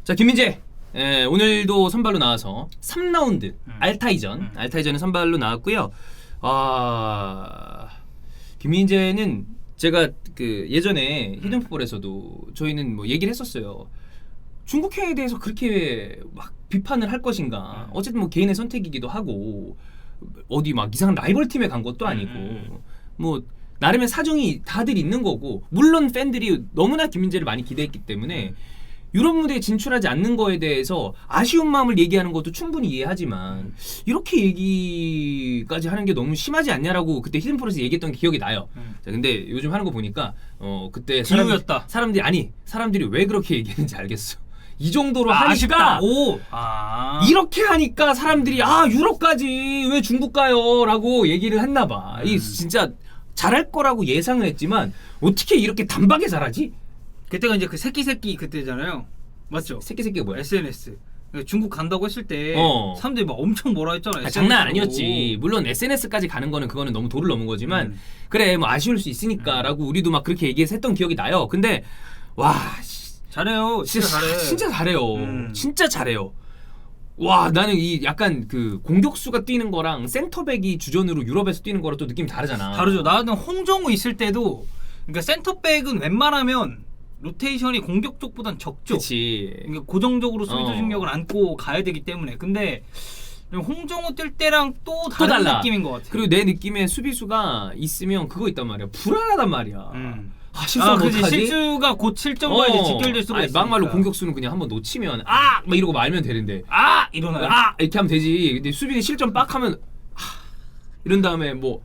자, 김민재. 오늘도 선발로 나와서 3라운드 알타이전에 선발로 나왔고요. 김민재는 제가 그 예전에 히든풋볼에서도 저희는 뭐 얘기를 했었어요. 중국행에 대해서 그렇게 막 비판을 할 것인가. 어쨌든 뭐 개인의 선택이기도 하고 어디 막 이상한 라이벌 팀에 간 것도 아니고 뭐 나름의 사정이 다들 있는 거고, 물론 팬들이 너무나 김민재를 많이 기대했기 때문에 유럽 무대에 진출하지 않는 거에 대해서 아쉬운 마음을 얘기하는 것도 충분히 이해하지만 이렇게 얘기까지 하는 게 너무 심하지 않냐라고 그때 히든풋에서 얘기했던 게 기억이 나요. 자, 근데 요즘 하는 거 보니까 그때 기우였다. 사람들이 왜 그렇게 얘기했는지 알겠어. 이 정도로 아쉽다. 하니까 오. 이렇게 하니까 사람들이 유럽까지 왜 중국 가요? 라고 얘기를 했나 봐. 이 진짜 잘할 거라고 예상을 했지만 어떻게 이렇게 단박에 잘하지? 그때가 이제 그 새끼 그때잖아요. 맞죠? 새끼가 뭐야? SNS. 중국 간다고 했을 때 사람들이 막 엄청 뭐라 했잖아요. 장난 아니었지. 물론 SNS까지 가는 거는 그거는 너무 도를 넘은 거지만 그래 뭐 아쉬울 수 있으니까라고 우리도 막 그렇게 얘기해서 했던 기억이 나요. 근데 와 잘해요. 진짜 잘해. 진짜 잘해요. 진짜 잘해요. 와, 나는 이 약간 그 공격수가 뛰는 거랑 센터백이 주전으로 유럽에서 뛰는 거랑 또 느낌이 다르잖아. 다르죠. 나는 홍정우 있을 때도, 그러니까 센터백은 웬만하면 로테이션이 공격 쪽보단 적죠. 그치. 그러니까 고정적으로 수비 조직력을 안고 가야 되기 때문에. 근데 홍정우 뛸 때랑 또 다른 달라. 느낌인 것 같아. 그리고 내 느낌에 수비수가 있으면 그거 있단 말이야. 불안하단 말이야. 실수 그치. 못하지? 실수가 곧 실점과 이제 직결될 수가 있으니까. 막말로 공격수는 그냥 한번 놓치면 막 이러고 말면 되는데 이러나요? 이렇게 하면 되지. 근데 수비는 실점 빡 하면 이런 다음에 뭐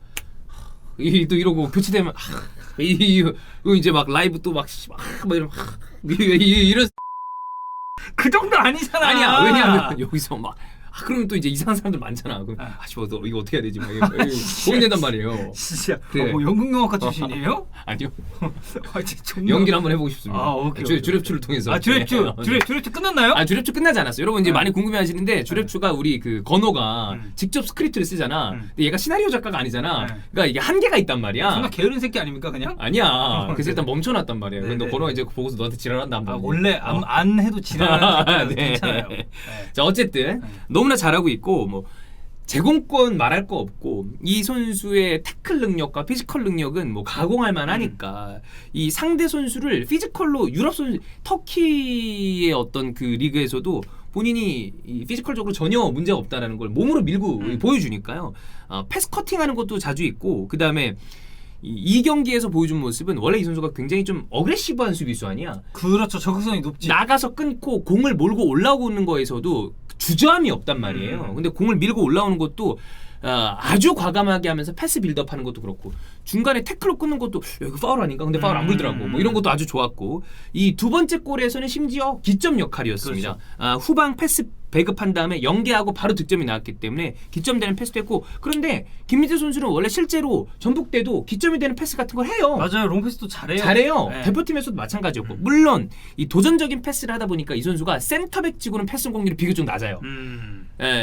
또 이러고 교체되면 이제 막 라이브 또 막 이러면 이런 그 정도 아니잖아. 아니야. 왜냐하면 여기서 막 그러면 또 이제 이상한 사람들 많잖아. 그럼 너 이거 어떻게 해야 되지? 막 고민된단 말이에요. 진짜. 그래. 뭐 연극영화과 출신이에요? 아니요. 정말... 연기를 한번 해보고 싶습니다. 오케이. 주랩추를 통해서. 주랩추 끝났나요? 주랩추 끝나지 않았어요. 여러분 이제 많이 궁금해하시는데 주랩추가 우리 그 건호가 직접 스크립트를 쓰잖아. 근데 얘가 시나리오 작가가 아니잖아. 그러니까 이게 한계가 있단 말이야. 정말 게으른 새끼 아닙니까 그냥? 아니야. 그래서 일단 멈춰놨단 말이야. 근데 너 건호가 이제 보고서 너한테 지랄한다 한번. 원래 안 해도 지랄하는 새끼는 네. 괜찮아요. 자, 어쨌든 너무나 잘하고 있고 뭐 제공권 말할 거 없고 이 선수의 태클 능력과 피지컬 능력은 뭐 가공할 만하니까 이 상대 선수를 피지컬로 유럽 선수 터키의 어떤 그 리그에서도 본인이 이 피지컬적으로 전혀 문제가 없다라는 걸 몸으로 밀고 보여주니까요. 패스 커팅하는 것도 자주 있고 그 다음에 이 경기에서 보여준 모습은 원래 이 선수가 굉장히 좀 어그레시브한 수비수 아니야. 그렇죠. 적극성이 높지. 나가서 끊고 공을 몰고 올라오는 거에서도 주저함이 없단 말이에요. 근데 공을 밀고 올라오는 것도 아주 과감하게 하면서 패스 빌드업하는 것도 그렇고 중간에 태클로 끊는 것도 이거 파울 아닌가? 근데 파울 안 불더라고. 뭐 이런 것도 아주 좋았고 이 두 번째 골에서는 심지어 기점 역할이었습니다. 그렇죠. 후방 패스 배급한 다음에 연계하고 바로 득점이 나왔기 때문에 기점되는 패스도 했고 그런데 김민재 선수는 원래 실제로 전북 때도 기점이 되는 패스 같은 걸 해요. 맞아요. 롱패스도 잘해요. 잘해요. 대표팀에서도 마찬가지였고 물론 이 도전적인 패스를 하다 보니까 이 선수가 센터백 치고는 패스 성공률이 비교적 낮아요.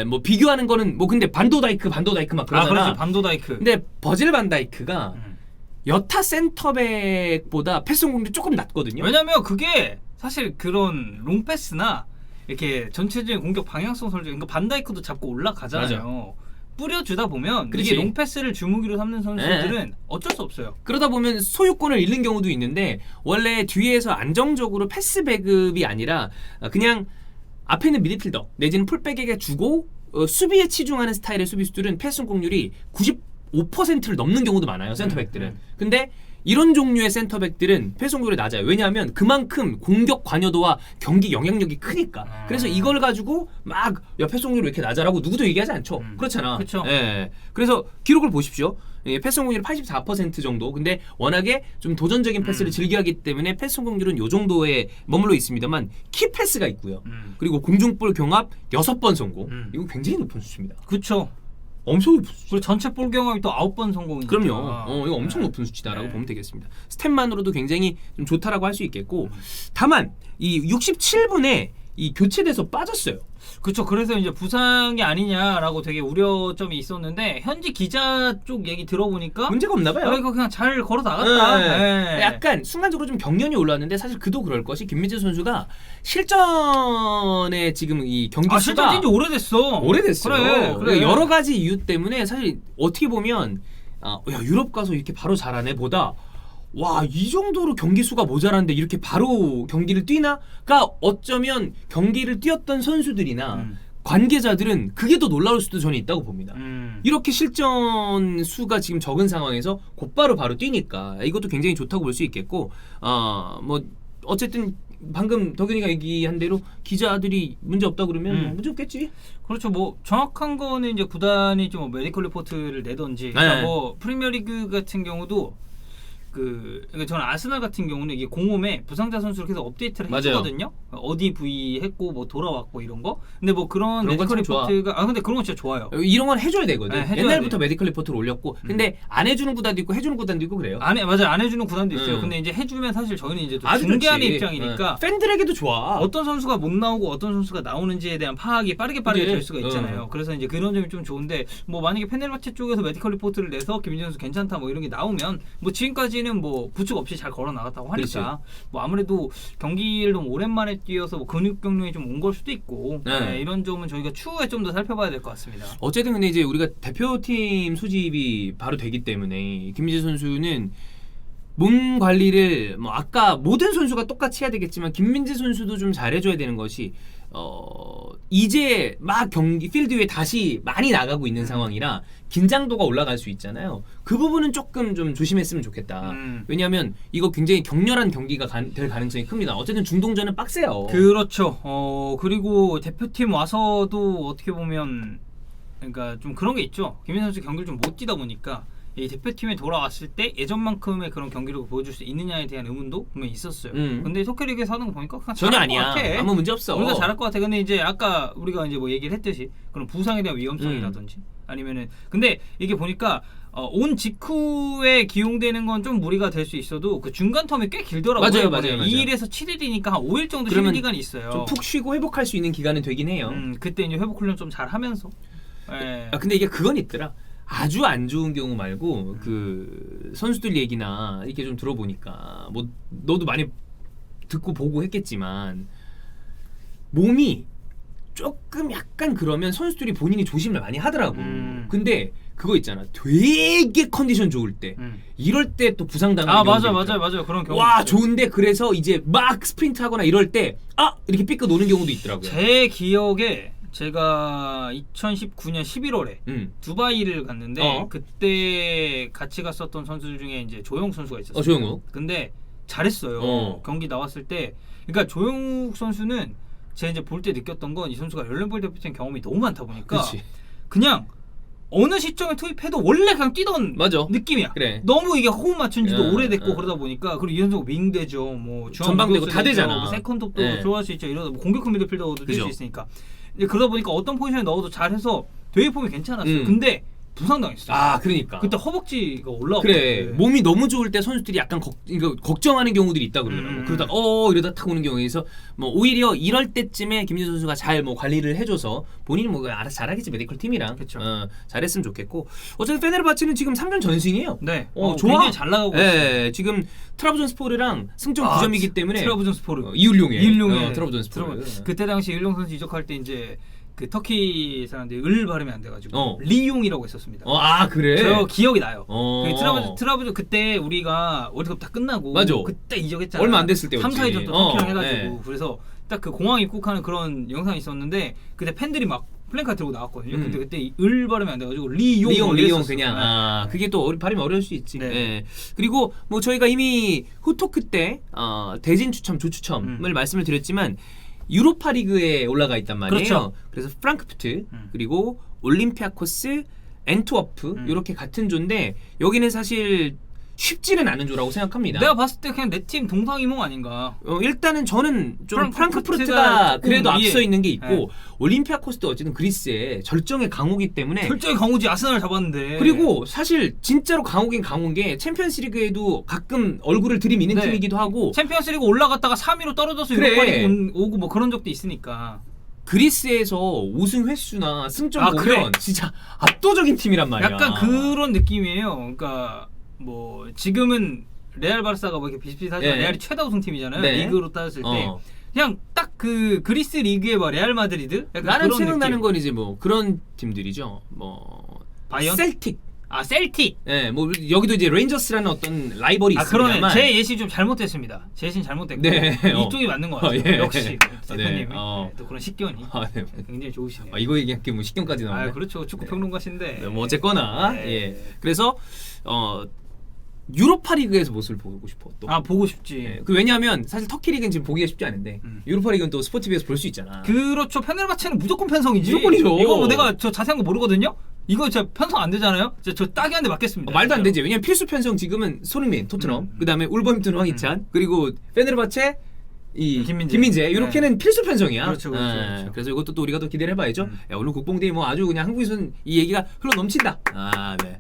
뭐 비교하는 거는 뭐 근데 반도다이크 막 그러잖아. 그렇지. 반도다이크. 근데 버질 반다이크가 여타 센터백보다 패스 성공률이 조금 낮거든요. 왜냐면 그게 사실 그런 롱패스나 이렇게 전체적인 공격 방향성 설정, 그러니까 반다이크도 잡고 올라가잖아요. 맞아. 뿌려주다 보면 그렇지. 이게 롱패스를 주무기로 삼는 선수들은 어쩔 수 없어요. 그러다 보면 소유권을 잃는 경우도 있는데 원래 뒤에서 안정적으로 패스 배급이 아니라 그냥 앞에 있는 미드필더 내지는 풀백에게 주고 수비에 치중하는 스타일의 수비수들은 패스 성공률이 95%를 넘는 경우도 많아요. 센터백들은. 근데 이런 종류의 센터백들은 패스 성공률이 낮아요. 왜냐하면 그만큼 공격 관여도와 경기 영향력이 크니까. 그래서 이걸 가지고 막 패스 성공률이 왜 이렇게 낮아라고 누구도 얘기하지 않죠. 그렇잖아. 그렇죠. 예. 그래서 기록을 보십시오. 패스 성공률이 84% 정도. 근데 워낙에 좀 도전적인 패스를 즐겨하기 때문에 패스 성공률은 요 정도에 머물러 있습니다만 키 패스가 있고요. 그리고 공중볼 경합 6번 성공. 이거 굉장히 높은 수치입니다. 그렇죠. 엄청 높은 수치. 그리고 전체 볼 경험이 또 9번 성공이니까. 그럼요. 이거 엄청 높은 수치다라고 보면 되겠습니다. 스탯만으로도 굉장히 좀 좋다라고 할 수 있겠고 다만 이 67분에 이 교체돼서 빠졌어요. 그렇죠. 그래서 이제 부상이 아니냐라고 되게 우려점이 있었는데 현지 기자 쪽 얘기 들어보니까 문제가 없나 봐요. 이거 그냥 잘 걸어 나갔다. 네. 네. 약간 순간적으로 좀 경련이 올라왔는데 사실 그도 그럴 것이 김민재 선수가 실전에 지금 이 경기 실전 수가 뛴지 오래됐어. 오래됐어요. 그래. 여러 가지 이유 때문에 사실 어떻게 보면 야 유럽 가서 이렇게 바로 잘하네 보다 와 이 정도로 경기 수가 모자란데 이렇게 바로 경기를 뛰나가 어쩌면 경기를 뛰었던 선수들이나 관계자들은 그게 더 놀라울 수도 저는 있다고 봅니다. 이렇게 실전 수가 지금 적은 상황에서 곧바로 바로 뛰니까 이것도 굉장히 좋다고 볼 수 있겠고 뭐 어쨌든 방금 덕현이가 얘기한 대로 기자들이 문제 없다 그러면 문제 없겠지. 그렇죠. 뭐 정확한 거는 이제 구단이 좀 메디컬 리포트를 내던지 그러니까 네. 뭐 프리미어리그 같은 경우도 그러니까 저는 아스날 같은 경우는 이게 공홈에 부상자 선수를 계속 업데이트를 맞아요. 해주거든요. 어디 부위 했고 뭐 돌아왔고 이런 거. 근데 뭐 그런 그런 건 메디컬 참 좋아. 리포트가 근데 그런 건 진짜 좋아요. 이런 건 해줘야 되거든. 네, 해줘야 옛날부터 돼요. 메디컬 리포트를 올렸고 근데 안 해주는 구단도 있고 해주는 구단도 있고 그래요. 맞아요. 안 해주는 구단도 있어요. 근데 이제 해주면 사실 저희는 이제 또 아주 중계하는 좋지. 입장이니까 팬들에게도 좋아. 어떤 선수가 못 나오고 어떤 선수가 나오는지에 대한 파악이 빠르게 그래. 될 수가 있잖아요. 그래서 이제 그런 점이 좀 좋은데 뭐 만약에 페네르바체 쪽에서 메디컬 리포트를 내서 김민재 선수 괜찮다 뭐 이런 게 나오면 뭐 지금까지는 뭐 부축 없이 잘 걸어 나갔다고 하니까 뭐 아무래도 경기를 너무 오랜만에 뛰어서 뭐 근육 경련이 좀 온 걸 수도 있고 네. 이런 점은 저희가 추후에 좀 더 살펴봐야 될 것 같습니다. 어쨌든 근데 이제 우리가 대표팀 소집이 바로 되기 때문에 김민재 선수는 몸 관리를 뭐 아까 모든 선수가 똑같이 해야 되겠지만 김민재 선수도 좀 잘해줘야 되는 것이 이제 막 경기 필드 위에 다시 많이 나가고 있는 상황이라 긴장도가 올라갈 수 있잖아요. 그 부분은 조금 좀 조심했으면 좋겠다. 왜냐하면 이거 굉장히 격렬한 경기가 될 가능성이 큽니다. 어쨌든 중동전은 빡세요. 그렇죠. 그리고 대표팀 와서도 어떻게 보면 그러니까 좀 그런 게 있죠. 김민재 선수 경기를 좀 못 뛰다 보니까 이 대표팀에 돌아왔을 때 예전만큼의 그런 경기력을 보여줄 수 있느냐에 대한 의문도 분명히 있었어요. 근데 토끼리그에서 하는 거 보니까 그냥 전혀 잘할 것 아니야. 같아. 아무 문제 없어. 우리가 잘할 것 같아. 근데 이제 아까 우리가 이제 뭐 얘기를 했듯이 그런 부상에 대한 위험성이라든지 아니면은 근데 이게 보니까 온 직후에 기용되는 건 좀 무리가 될 수 있어도 그 중간 텀이 꽤 길더라고요. 맞아요. 2일에서 7일이니까 한 5일 정도 쉬는 그러면 기간이 있어요. 좀 푹 쉬고 회복할 수 있는 기간은 되긴 해요. 그때 이제 회복 훈련 좀 잘 하면서. 예. 근데 이게 그건 있더라. 아주 안 좋은 경우 말고 그 선수들 얘기나 이렇게 좀 들어보니까 뭐 너도 많이 듣고 보고 했겠지만 몸이 조금 약간 그러면 선수들이 본인이 조심을 많이 하더라고. 근데 그거 있잖아. 되게 컨디션 좋을 때 이럴 때 또 부상당하는 맞아요. 그런 경우. 와 좋은데 그래서 이제 막 스프린트 하거나 이럴 때 이렇게 삐끗 노는 경우도 있더라고요. 제 기억에 제가 2019년 11월에 두바이를 갔는데 그때 같이 갔었던 선수들 중에 이제 조영욱 선수가 있었어요. 조영욱. 근데 잘했어요. 경기 나왔을 때. 그러니까 조영욱 선수는 제가 이제 볼 때 느꼈던 건 이 선수가 럴렌볼 대표팀 경험이 너무 많다 보니까 그냥 어느 시점에 투입해도 원래 그냥 뛰던 느낌이야. 그래. 너무 이게 호흡 맞춘 지도 오래됐고 그러다 보니까 그리고 이 선수가 윙되죠. 뭐 전방되고 다 되잖아. 뭐 세컨톱도 들어갈 수 있죠. 이러다 뭐 공격형 미드필더도 뛸 수 있으니까. 이제 그러다 보니까 어떤 포지션에 넣어도 잘해서 되게 폼이 괜찮았어요. 근데 부상당했어요. 그러니까. 그때 허벅지가 올라왔고. 그래. 몸이 너무 좋을 때 선수들이 약간 걱정하는 경우들이 있다 그러더라고. 그러다가 이러다 탁 오는 경우에서 뭐 오히려 이럴 때쯤에 김민재 선수가 잘 뭐 관리를 해줘서 본인이 뭐 알아서 잘하겠지 메디컬 팀이랑. 그쵸. 잘했으면 좋겠고. 어쨌든 페네르바체는 지금 3전 전승이에요. 네. 좋아. 굉장히 잘 나가고 있어요. 지금 트라브존스포르랑 승점 9점이기 때문에 트라브존스포르. 이울룡의 트라브존스포르. 그때 당시 이울룡 선수 이적할 때 이제 그 터키 사람들이 을 발음이 안 돼가지고 리용이라고 했었습니다. 그래? 저 기억이 나요. 트라브존 그때 우리가 월드컵 다 끝나고 그때 이적했잖아. 얼마 안 됐을 때였지. 3, 4위전 또 터키랑 해가지고 그래서 딱 그 공항 입국하는 그런 영상이 있었는데 그때 팬들이 막 플랜카드 들고 나왔거든요. 근데 그때 을 발음이 안 돼가지고 리용 그냥 그게 또 발음이 어려울 수 있지. 네. 그리고 뭐 저희가 이미 후토크 때 대진 추첨, 조추첨을 말씀을 드렸지만 유로파 리그에 올라가 있단 말이에요. 그렇죠. 그래서 프랑크푸르트 그리고 올림피아코스, 엔트워프 이렇게 같은 조인데 여기는 사실 쉽지는 않은 조라고 생각합니다. 내가 봤을 때 그냥 내 팀 동상이몽 아닌가. 일단은 저는 좀 프랑크푸르트가 프랑크푸르트가 그래도 조금 앞서 위에. 있는 게 있고 네. 올림피아코스도 어쨌든 그리스의 절정의 강호기 때문에 결정의 강호지 아스날 잡았는데. 그리고 사실 진짜로 강호긴 강호인 게 챔피언스리그에도 가끔 얼굴을 들이미는 네. 팀이기도 하고 챔피언스리그 올라갔다가 3위로 떨어져서 그래. 유로파리그 오고 뭐 그런 적도 있으니까. 그리스에서 우승 횟수나 승점 아, 보면 그래. 진짜 압도적인 팀이란 말이야. 약간 그런 느낌이에요. 그러니까 뭐 지금은 레알 바르사가 뭐 이렇게 비슷비슷하지만 네. 레알이 최다 우승팀이잖아요. 네. 리그로 따졌을 때 어. 그냥 딱 그 그리스 리그의 뭐 레알 마드리드 약간 나는 그런 생각나는 느낌. 건 이제 뭐 그런 팀들이죠. 뭐 바이언? 셀틱. 아 셀틱. 예, 뭐 여기도 이제 레인저스라는 어떤 라이벌이 아 그러네. 있습니다만 제 예시 좀 잘못됐습니다. 제 예시는 잘못됐고 네. 이쪽이 맞는 것 같아요. 예. 역시 네. 대표님이 어. 또 그런 식견이 아, 네. 굉장히 좋으시네요. 이거 얘기할 게 뭐 식견까지 나오네. 아 그렇죠. 축구 평론가신데. 네, 뭐 어쨌거나 네. 예. 그래서 유로파리그에서 모습을 보고 싶어 또. 아 보고 싶지. 예. 그 왜냐하면 사실 터키 리그는 지금 보기가 쉽지 않은데 유로파리그는 또 스포티비에서 볼 수 있잖아. 그렇죠. 페네르바체는 무조건 편성이지. 무조건이죠. 이거 뭐 내가 저 자세한 거 모르거든요. 이거 진짜 편성 안 되잖아요. 저 딱이 한 대 맞겠습니다. 말도 안 진짜로. 되지. 왜냐면 필수 편성 지금은 손흥민, 토트넘, 그다음에 울버햄튼 황희찬, 그리고 페네르바체 이 김민재 이렇게는 필수 편성이야. 그렇죠, 그렇죠. 그래서 이것도 또 우리가 또 기대를 해봐야죠. 야, 오늘 국뽕대회 뭐 아주 그냥 한국에서는 이 얘기가 흘러 넘친다. 아, 네.